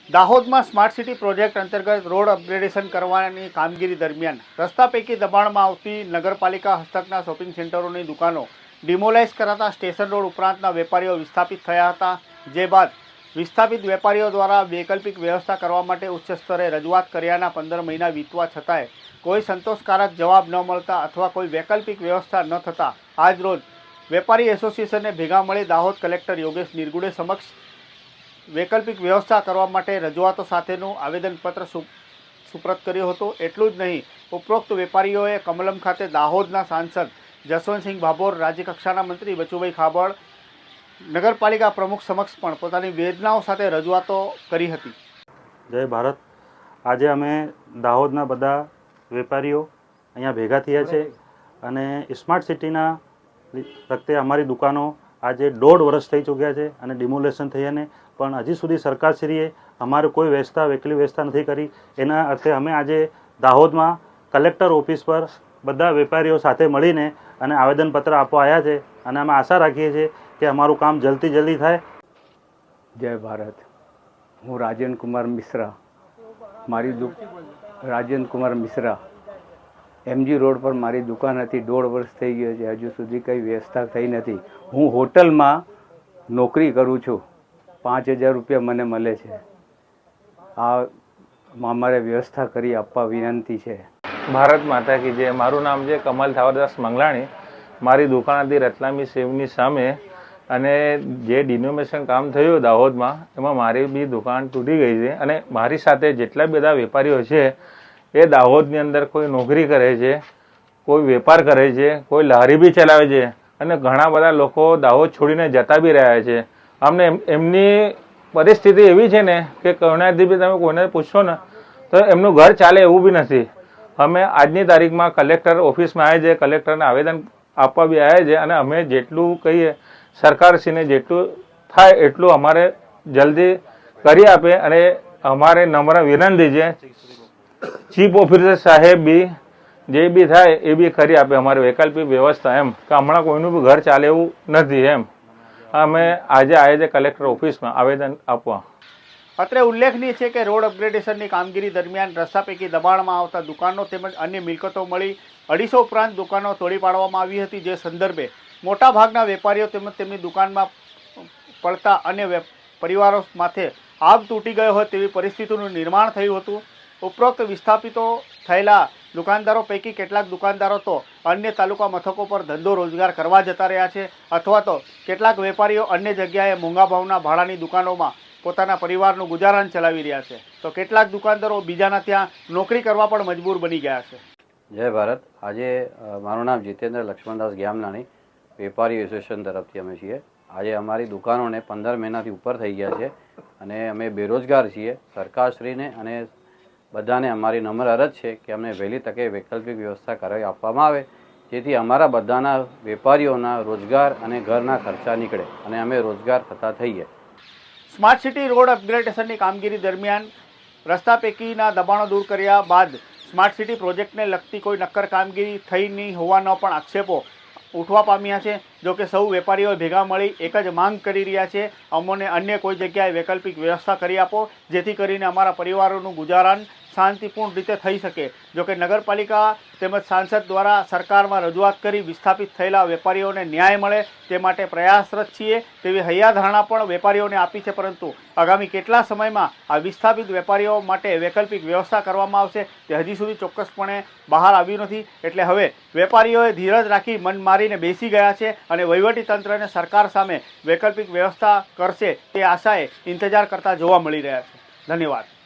દાહોદમાં smart city project અંતર્ગત road upgradation કરવાની કામગીરી દરમિયાન રસ્તા પૈકી દબાણમાં આવતી નગરપાલિકા હસ્તકના શોપિંગ સેન્ટરોની દુકાનો ડિમોલાઇઝ કરાતા સ્ટેશન રોડ ઉપરાંતના વેપારીઓ વિસ્થાપિત થયા હતા। જે બાદ વિસ્થાપિત વેપારીઓ દ્વારા વૈકલ્પિક વ્યવસ્થા કરવા માટે ઉચ્ચ સ્તરે રજૂઆત કર્યાના 15 મહિના વીતવા છતાંય કોઈ સંતોષકારક જવાબ ન મળતા અથવા કોઈ વૈકલ્પિક વ્યવસ્થા ન થતાં આજ રોજ વેપારી એસોસિએશને ભેગા મળી દાહોદ કલેક્ટર યોગેશ નિરગુડે સમક્ષ વૈકલ્પિક વ્યવસ્થા કરવા માટે રજૂઆતો સાથેનું આવેદનપત્ર સુપ્રત કર્યો હતો। એટલું જ નહીં, ઉપરોક્ત વેપારીઓએ કમલમ ખાતે દાહોદના સાંસદ જસવંતસિંહ ભાભોર, રાજ્યકક્ષાના મંત્રી બચુભાઈ ખાબડ, નગરપાલિકા પ્રમુખ સમક્ષ પણ પોતાની વેદનાઓ સાથે રજૂઆતો કરી હતી। જય ભારત। આજે અમે દાહોદના બધા વેપારીઓ અહીંયા ભેગા થયા છે અને સ્માર્ટ સિટીના વખતે અમારી દુકાનો આજે 1.5 વર્ષ થઈ ચૂક્યા છે અને ડિમોલેશન થયાને પણ હજી સુધી સરકારશ્રીએ અમારે કોઈ વૈકલ્પિક વ્યવસ્થા નથી કરી। એના અર્થે અમે આજે દાહોદમાં કલેક્ટર ઓફિસ પર બધા વેપારીઓ સાથે મળીને અને આવેદનપત્ર આપવા આવ્યા છે અને અમે આશા રાખીએ છીએ કે અમારું કામ જલ્દીથી જલ્દી થાય। જય ભારત। હું રાજેન્દ્ર કુમાર મિશ્રા, રાજેન્દ્ર કુમાર મિશ્રા એમજી રોડ પર મારી દુકાન હતી। 1.5 વર્ષ થઈ ગયો છે, હજુ સુધી કંઈ વ્યવસ્થા થઈ નથી। હું હોટલમાં નોકરી કરું છું, 5000 રૂપિયા મને મળે છે। આ અમારે વ્યવસ્થા કરી આપવા વિનંતી છે। ભારત માતા કી જય। મારું નામ છે કમલ થાવરદાસ મંગલાણી। મારી દુકાન હતી રતલામી સેવની સામે અને જે ડિનોમિનેશન કામ થયું દાહોદમાં એમાં મારી બી દુકાન તૂટી ગઈ છે અને મારી સાથે જેટલા બધા વેપારીઓ છે એ દાહોદની અંદર કોઈ નોકરી કરે છે, કોઈ વેપાર કરે છે, કોઈ લારી બી ચલાવે છે અને ઘણા બધા લોકો દાહોદ છોડીને જતા બી રહ્યા છે। અમને એમની પરિસ્થિતિ એવી છે ને કે કોઈનાથી બી તમે કોઈને પૂછશો ને તો એમનું ઘર ચાલે એવું બી નથી। અમે આજની તારીખમાં કલેક્ટર ઓફિસમાં આવ્યા છે, કલેક્ટરને આવેદન આપવા બી આવ્યા છે અને અમે જેટલું કહીએ સરકારશ્રીને જેટલું થાય એટલું અમારે જલ્દી કરી આપે અને અમારે નમ્ર વિનંતી છે ચીફ ઓફિસર સાહેબ બી જે બી થાય એ બી કરી આપે અમારે વૈકલ્પિક વ્યવસ્થા એમ કે હમણાં કોઈનું બી ઘર ચાલે એવું નથી એમ। અમે આજે આવ્યા છે કલેક્ટર ઓફિસમાં આવેદન આપવા। અત્રે ઉલ્લેખનીય છે કે રોડ અપગ્રેડેશનની કામગીરી દરમિયાન રસ્તા પૈકી દબાણમાં આવતા દુકાનો તેમજ અન્ય મિલકતો મળી 250 ઉપરાંત દુકાનો તોડી પાડવામાં આવી હતી। જે સંદર્ભે મોટાભાગના વેપારીઓ તેમજ તેમની દુકાનમાં પડતા અન્ય પરિવારો માથે આગ તૂટી ગયો હોય તેવી પરિસ્થિતિનું નિર્માણ થયું હતું। ઉપરોક્ત વિસ્થાપિતો થયેલા દુકાનદારો પૈકી કેટલાક દુકાનદારો તો અન્ય તાલુકા મથકો પર ધંધો રોજગાર કરવા જતા રહ્યા છે અથવા તો કેટલાક વેપારીઓ અન્ય જગ્યાએ મોંઘા ભાવના ભાડાની દુકાનોમાં પોતાના પરિવારનું ગુજારણ ચલાવી રહ્યા છે તો કેટલાક દુકાનદારો બીજાના ત્યાં નોકરી કરવા પણ મજબૂર બની ગયા છે। જય ભારત। આજે મારું નામ જીતેન્દ્ર લક્ષ્મણદાસ ગ્યામલાણી, વેપારી એસોસિએશન તરફથી અમે છીએ। આજે અમારી દુકાનોને 15 મહિનાથી ઉપર થઈ ગયા છે અને અમે બેરોજગાર છીએ। સરકારશ્રીને અને બધાને અમારી નમ્ર અરજ છે કે અમને વહેલી તકે વૈકલ્પિક વ્યવસ્થા કરાવી આપવામાં આવે જેથી અમારા બધાના વેપારીઓના રોજગાર અને ઘરના ખર્ચા નીકળે અને અમે રોજગાર થતા થઈએ। સ્માર્ટ સિટી રોડ અપગ્રેડેશનની કામગીરી દરમિયાન રસ્તા પૈકીના દબાણો દૂર કર્યા બાદ સ્માર્ટ સિટી પ્રોજેક્ટને લગતી કોઈ નક્કર કામગીરી થઈ નહીં હોવાનો પણ આક્ષેપો ઉઠવા પામ્યા છે। જોકે સૌ વેપારીઓ ભેગા મળી એક જ માંગ કરી રહ્યા છે, અમને અન્ય કોઈ જગ્યાએ વૈકલ્પિક વ્યવસ્થા કરી આપો જેથી કરીને અમારા પરિવારોનું ગુજારણ શાંતિપૂર્ણ રીતે થઈ શકે। જોકે નગરપાલિકા તેમજ સાંસદ દ્વારા સરકારમાં રજૂઆત કરી વિસ્થાપિત થયેલા વેપારીઓને ન્યાય મળે તે માટે પ્રયાસરત છીએ તેવી હૈયાધારણા પણ વેપારીઓને આપી છે, પરંતુ આગામી કેટલા સમયમાં આ વિસ્થાપિત વેપારીઓ માટે વૈકલ્પિક વ્યવસ્થા કરવામાં આવશે તે હજી સુધી ચોક્કસપણે બહાર આવ્યું નથી। એટલે હવે વેપારીઓએ ધીરજ રાખી મન મારીને બેસી ગયા છે અને વહીવટીતંત્રને સરકાર સામે વૈકલ્પિક વ્યવસ્થા કરશે તે આશાએ ઇંતજાર કરતા જોવા મળી રહ્યા છે। ધન્યવાદ।